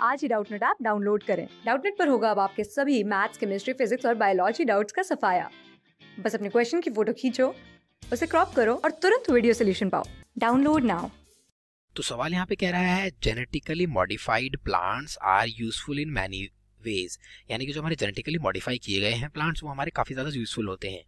आज ही Doubtnut app download करें। Doubtnut पर होगा अब आपके सभी मैथ्स, केमिस्ट्री, फिजिक्स और बायोलॉजी डाउट्स का सफाया। बस अपने क्वेश्चन की फोटो खींचो, उसे क्रॉप करो और तुरंत वीडियो सोल्यूशन पाओ। Download now. तो सवाल यहाँ पे कह रहा है genetically modified plants are useful in many ways, यानी कि जो हमारे जेनेटिकली मॉडिफाई किए गए हैं प्लांट्स वो हमारे काफ़ी ज़्यादा यूजफुल होते हैं।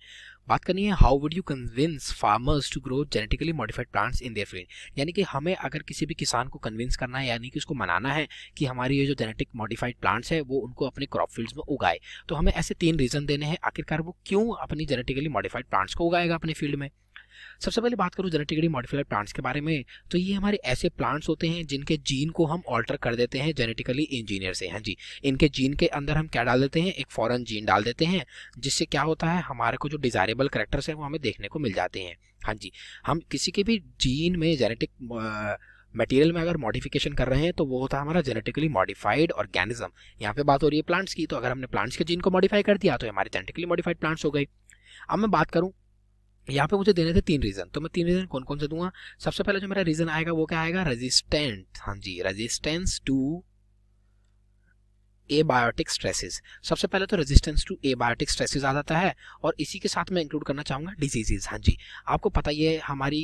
बात करनी है how would you convince farmers to grow genetically modified plants in their field, यानी कि हमें अगर किसी भी किसान को कन्विंस करना है, यानी कि उसको मनाना है कि हमारी ये जो जेनेटिक मॉडिफाइड प्लांट्स है वो उनको अपने क्रॉप फील्ड्स में उगाए, तो हमें ऐसे 3 रीज़न देने हैं आखिरकार वो क्यों अपनी जेनेटिकली मॉडिफाइड प्लांट्स को उगाएगा अपने फील्ड में। सबसे पहले बात करूं जेनेटिकली मॉडिफाइड प्लांट्स के बारे में, तो ये हमारे ऐसे प्लांट्स होते हैं जिनके जीन को हम ऑल्टर कर देते हैं जेनेटिकली इंजीनियर से। हाँ जी, इनके जीन के अंदर हम क्या डाल देते हैं, एक फॉरेन जीन डाल देते हैं, जिससे क्या होता है हमारे को जो डिजायरेबल कैरेक्टर्स हैं वो हमें देखने को मिल जाते हैं। हाँ जी, हम किसी के भी जीन में जेनेटिक मटेरियल में अगर मॉडिफिकेशन कर रहे हैं तो वो होता है हमारा जेनेटिकली मॉडिफाइड ऑर्गेनिज्म। यहाँ पे बात हो रही है प्लांट्स की, तो अगर हमने प्लांट्स के जीन को मॉडिफाई कर दिया तो हमारे जेनेटिकली मॉडिफाइड प्लांट्स हो गए। अब मैं बात करूँ, यहाँ पे मुझे देने थे 3 रीजन, तो मैं 3 रीजन कौन कौन से दूंगा। सबसे पहले जो मेरा रीजन आएगा वो क्या आएगा, रेजिस्टेंट। हाँ जी, रेजिस्टेंस टू एबायोटिक स्ट्रेसेस। सबसे पहले तो रेजिस्टेंस टू एबायोटिक स्ट्रेसेस आ जाता है, और इसी के साथ मैं इंक्लूड करना चाहूँगा डिजीजेज। हाँ जी, आपको पता ही है हमारी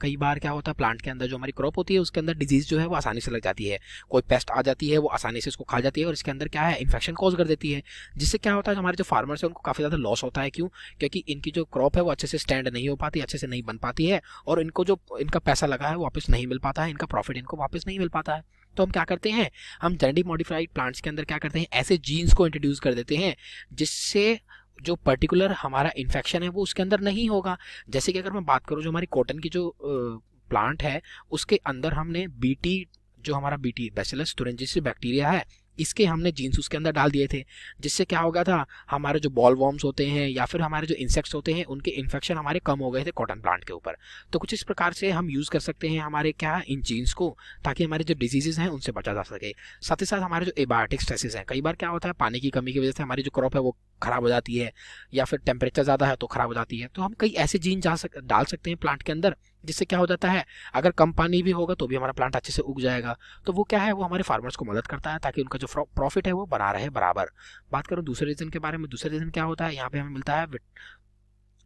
कई बार क्या होता है प्लांट के अंदर जो हमारी क्रॉप होती है उसके अंदर डिजीज जो है वो आसानी से लग जाती है, कोई पेस्ट आ जाती है वो आसानी से इसको खा जाती है और इसके अंदर क्या है इन्फेक्शन कॉज कर देती है, जिससे क्या होता है हमारे जो फार्मर्स है उनको काफ़ी ज़्यादा लॉस होता है। क्यों? क्योंकि इनकी जो क्रॉप है वो अच्छे से स्टैंड नहीं हो पाती, अच्छे से नहीं बन पाती है, और इनको जो इनका पैसा लगा है वो वापस नहीं मिल पाता है, इनका प्रॉफिट इनको वापस नहीं मिल पाता है। तो हम क्या करते हैं, हम जेनेटिक मॉडिफाइड प्लांट्स के अंदर क्या करते हैं, ऐसे जीन्स को इंट्रोड्यूस कर देते हैं जिससे जो पर्टिकुलर हमारा इन्फेक्शन है वो उसके अंदर नहीं होगा। जैसे कि अगर मैं बात करूं जो हमारी कॉटन की जो प्लांट है उसके अंदर हमने बीटी, जो हमारा बीटी बैसिलस तुरंजिस बैक्टीरिया है, इसके हमने जीन्स उसके अंदर डाल दिए थे, जिससे क्या हो गया था हमारे जो बॉल वॉर्म्स होते हैं या फिर हमारे जो इंसेक्ट्स होते हैं उनके इन्फेक्शन हमारे कम हो गए थे कॉटन प्लांट के ऊपर। तो कुछ इस प्रकार से हम यूज़ कर सकते हैं हमारे क्या इन जीन्स को, ताकि हमारे जो डिजीजेज हैं उनसे बचा जा सके। साथ ही साथ हमारे जो एबायोटिक स्ट्रेसेस हैं, कई बार क्या होता है पानी की कमी की वजह से हमारी जो क्रॉप है वो खराब हो जाती है, या फिर टेम्परेचर ज़्यादा है तो खराब हो जाती है, तो हम कई ऐसे जीन डाल सकते हैं प्लांट के अंदर जिससे क्या हो जाता है अगर कम पानी भी होगा तो भी हमारा प्लांट अच्छे से उग जाएगा। तो वो क्या है, वो हमारे फार्मर्स को मदद करता है ताकि उनका जो प्रॉफिट है वो बना रहे बराबर। बात करूँ दूसरे रीजन के बारे में, दूसरे रीजन क्या होता है, यहाँ पे हमें मिलता है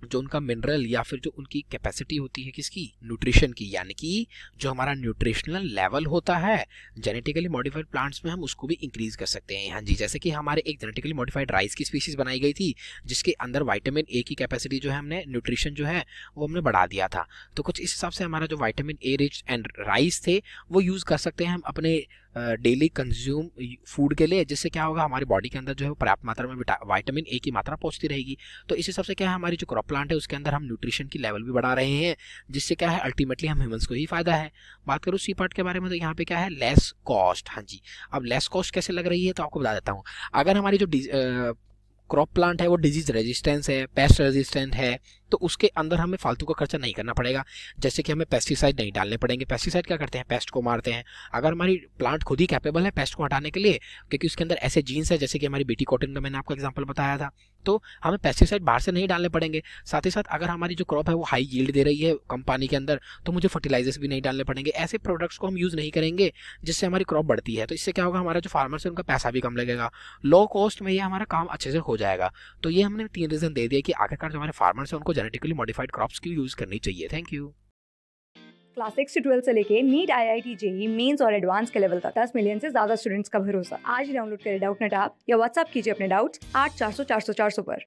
जो उनका मिनरल या फिर जो उनकी कैपेसिटी होती है किसकी, न्यूट्रिशन की, यानी कि जो हमारा न्यूट्रिशनल लेवल होता है जेनेटिकली मॉडिफाइड प्लांट्स में हम उसको भी इंक्रीज कर सकते हैं। हाँ जी, जैसे कि हमारे एक जेनेटिकली मॉडिफाइड राइस की स्पीशीज बनाई गई थी जिसके अंदर विटामिन ए की कैपेसिटी जो है हमने न्यूट्रिशन जो है वो हमने बढ़ा दिया था। तो कुछ इस हिसाब से हमारा जो vitamin A rich and rice थे वो यूज़ कर सकते हैं हम अपने डेली कंज्यूम फूड के लिए, जिससे क्या होगा हमारी बॉडी के अंदर जो है पर्याप्त मात्रा में विटामिन ए की मात्रा पहुंचती रहेगी। तो इस हिसाब से क्या है हमारी जो क्रॉप प्लांट है उसके अंदर हम न्यूट्रिशन की लेवल भी बढ़ा रहे हैं, जिससे क्या है अल्टीमेटली हम ह्यूमंस को ही फायदा है। बात करूँ सी पार्ट के बारे में, तो यहाँ पे क्या है लेस कॉस्ट। हाँ जी, अब लेस कॉस्ट कैसे लग रही है तो आपको बता देता हूँ। अगर हमारी जो क्रॉप प्लांट है वो डिजीज रेजिस्टेंस है, पेस्ट रेजिस्टेंट है, तो उसके अंदर हमें फालतू का खर्चा नहीं करना पड़ेगा। जैसे कि हमें पेस्टिसाइड नहीं डालने पड़ेंगे। पेस्टिसाइड क्या करते हैं, पेस्ट को मारते हैं। अगर हमारी प्लांट खुद ही कैपेबल है पेस्ट को हटाने के लिए, क्योंकि उसके अंदर ऐसे जीन्स है जैसे कि हमारी बीटी कॉटन का मैंने आपको एग्जांपल बताया था, तो हमें पेस्टिसाइड बाहर से नहीं डालने पड़ेंगे। साथ ही साथ अगर हमारी जो क्रॉप है वो हाई यील्ड दे रही है कम पानी के अंदर, तो मुझे फर्टिलाइजर्स भी नहीं डालने पड़ेंगे। ऐसे प्रोडक्ट्स को हम यूज़ नहीं करेंगे जिससे हमारी क्रॉप बढ़ती है, तो इससे क्या होगा हमारा जो फार्मर्स है उनका पैसा भी कम लगेगा, लो कॉस्ट में ये हमारा काम अच्छे से हो जाएगा। तो ये हमने 3 रीजन दे दिया कि आखिरकार जो हमारे फार्मर्स हैं उनको जेनेटिकली मॉडिफाइड क्रॉप्स की यूज करनी चाहिए। Thank you. क्लास 6 से 12 से लेके नीट, IIT, जेईई मेंस और एडवांस के लेवल तक 10 मिलियन से ज्यादा स्टूडेंट्स का भरोसा। आज ही डाउनलोड करें डाउटनेट ऐप या व्हाट्सएप कीजिए अपने डाउट्स 8400 400 400 पर।